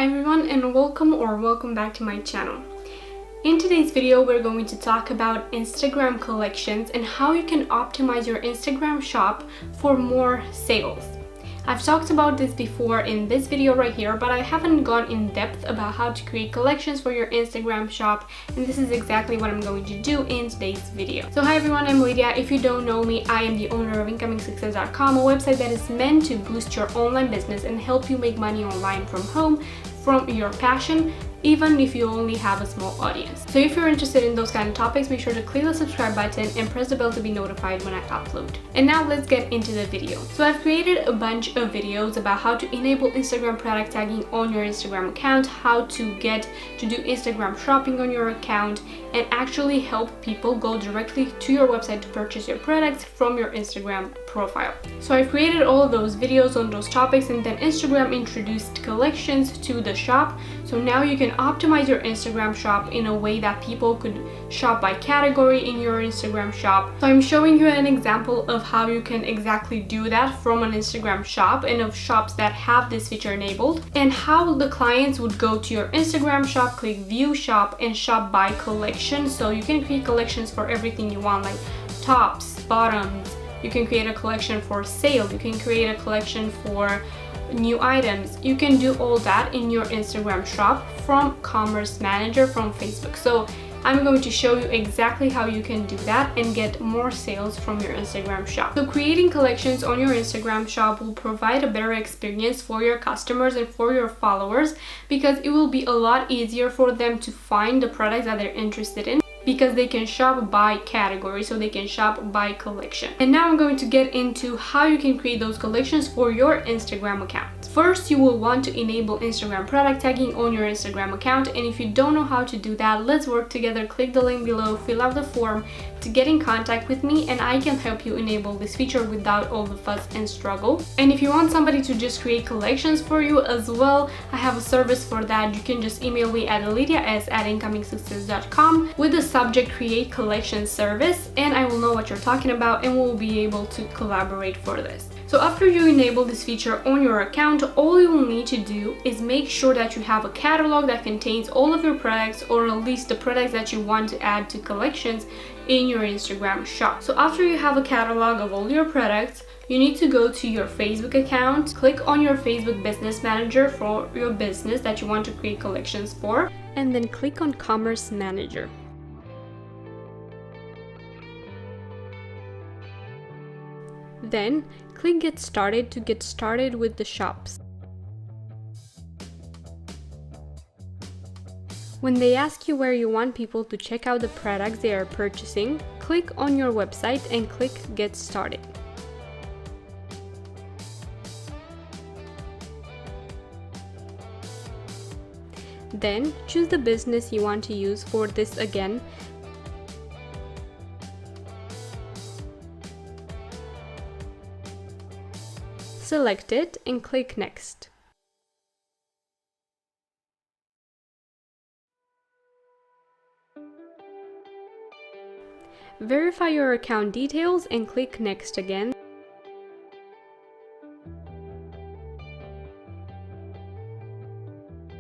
Hi everyone, and welcome back to my channel. In today's video, we're going to talk about Instagram collections and how you can optimize your Instagram shop for more sales. I've talked about this before in this video right here, but I haven't gone in depth about how to create collections for your Instagram shop, and this is exactly what I'm going to do in today's video. So hi everyone, I'm Lydia. If you don't know me, I am the owner of incomingsuccess.com, a website that is meant to boost your online business and help you make money online from home, from your passion, even if you only have a small audience. So if you're interested in those kind of topics, make sure to click the subscribe button and press the bell to be notified when I upload. And now let's get into the video. So I've created a bunch of videos about how to enable Instagram product tagging on your Instagram account, how to get to do Instagram shopping on your account, and actually help people go directly to your website to purchase your products from your Instagram profile. So I've created all of those videos on those topics, and then Instagram introduced collections to the shop. So now you can optimize your Instagram shop in a way that people could shop by category in your Instagram shop. So I'm showing you an example of how you can exactly do that from an Instagram shop and of shops that have this feature enabled, and how the clients would go to your Instagram shop, click view shop, and shop by collection. So you can create collections for everything you want, like tops, bottoms. You can create a collection for sale. You can create a collection for new items. You can do all that in your Instagram shop from Commerce Manager from Facebook. So I'm going to show you exactly how you can do that and get more sales from your Instagram shop. So creating collections on your Instagram shop will provide a better experience for your customers and for your followers, because it will be a lot easier for them to find the products that they're interested in, because they can shop by category, so they can shop by collection. And now I'm going to get into how you can create those collections for your Instagram account. First, you will want to enable Instagram product tagging on your Instagram account, and if you don't know how to do that, let's work together. Click the link below, fill out the form to get in contact with me, and I can help you enable this feature without all the fuss and struggle. And if you want somebody to just create collections for you as well, I have a service for that. You can just email me at lydias@incomingsuccess.com with the subject create collection service, and I will know what you're talking about and we'll be able to collaborate for this. So after you enable this feature on your account, all you will need to do is make sure that you have a catalog that contains all of your products, or at least the products that you want to add to collections in your Instagram shop. So after you have a catalog of all your products, you need to go to your Facebook account, click on your Facebook Business Manager for your business that you want to create collections for, and then click on Commerce Manager. Then click Get Started to get started with the shops. When they ask you where you want people to check out the products they are purchasing, click on your website and click Get Started. Then choose the business you want to use for this again. Select it and click Next. Verify your account details and click Next again.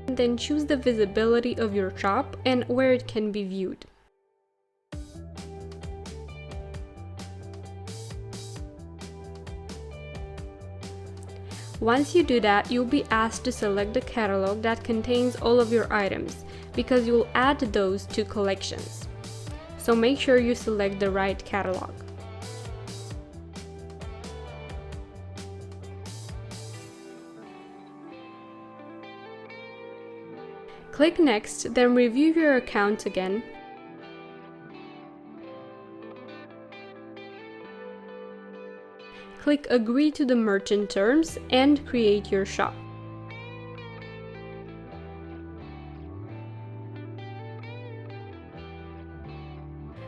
And then choose the visibility of your shop and where it can be viewed. Once you do that, you'll be asked to select the catalog that contains all of your items, because you'll add those to collections. So make sure you select the right catalog. Click Next, then review your account again. Click Agree to the merchant terms and create your shop.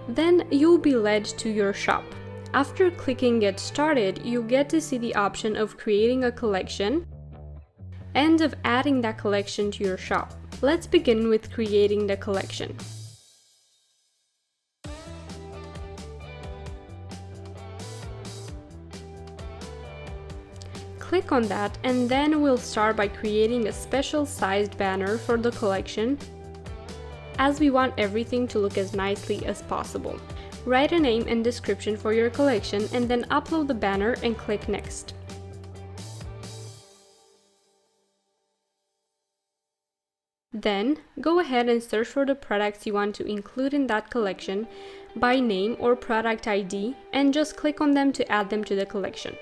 Then you'll be led to your shop. After clicking Get Started, you'll get to see the option of creating a collection and of adding that collection to your shop. Let's begin with creating the collection. click on that, and then we'll start by creating a special sized banner for the collection, as we want everything to look as nicely as possible. Write a name and description for your collection and then upload the banner and click next. Then, go ahead and search for the products you want to include in that collection by name or product ID and just click on them to add them to the collection.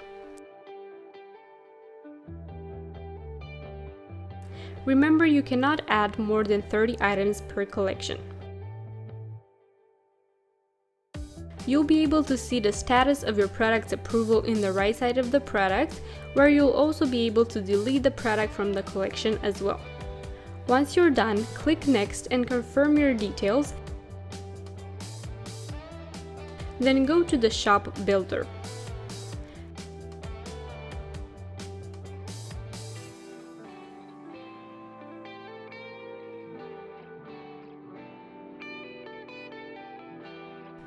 Remember, you cannot add more than 30 items per collection. You'll be able to see the status of your product's approval in the right side of the product, where you'll also be able to delete the product from the collection as well. Once you're done, click Next and confirm your details. Then go to the Shop Builder.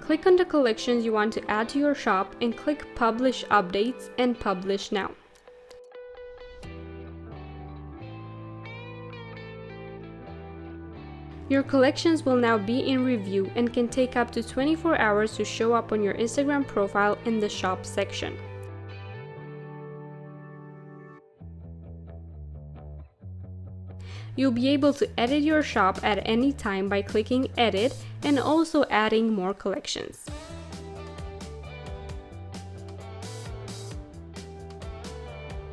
Click on the collections you want to add to your shop and click Publish Updates and Publish Now. Your collections will now be in review and can take up to 24 hours to show up on your Instagram profile in the shop section. You'll be able to edit your shop at any time by clicking Edit and also adding more collections.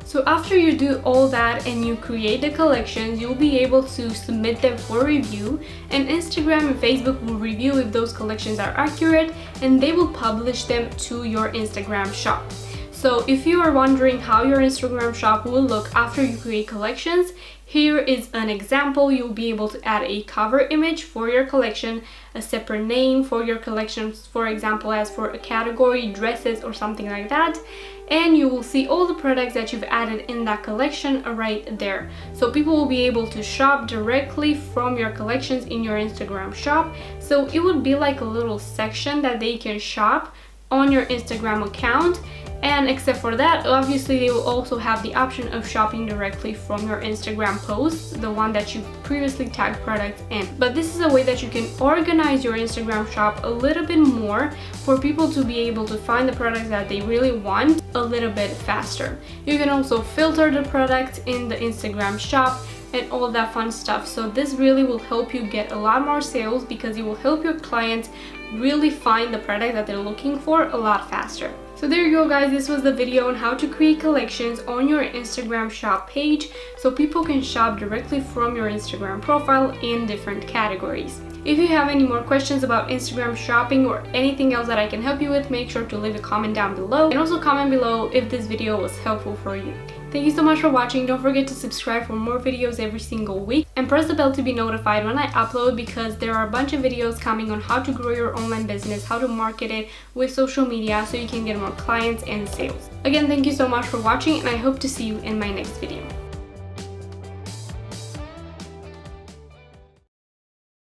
So after you do all that and you create the collections, you'll be able to submit them for review, and Instagram and Facebook will review if those collections are accurate and they will publish them to your Instagram shop. So if you are wondering how your Instagram shop will look after you create collections, here is an example. You'll be able to add a cover image for your collection, a separate name for your collections, for example, as for a category, dresses or something like that. And you will see all the products that you've added in that collection right there. So people will be able to shop directly from your collections in your Instagram shop. So it would be like a little section that they can shop on your Instagram account. And except for that, obviously they will also have the option of shopping directly from your Instagram posts, the one that you previously tagged products in. But this is a way that you can organize your Instagram shop a little bit more for people to be able to find the products that they really want a little bit faster. You can also filter the products in the Instagram shop and all that fun stuff. So this really will help you get a lot more sales because it will help your clients really find the product that they're looking for a lot faster. So there you go, guys. This was the video on how to create collections on your Instagram shop page so people can shop directly from your Instagram profile in different categories. If you have any more questions about Instagram shopping or anything else that I can help you with, make sure to leave a comment down below, and also comment below if this video was helpful for you. Thank you so much for watching. Don't forget to subscribe for more videos every single week and press the bell to be notified when I upload, because there are a bunch of videos coming on how to grow your online business, how to market it with social media so you can get more clients and sales. Again, thank you so much for watching, and I hope to see you in my next video.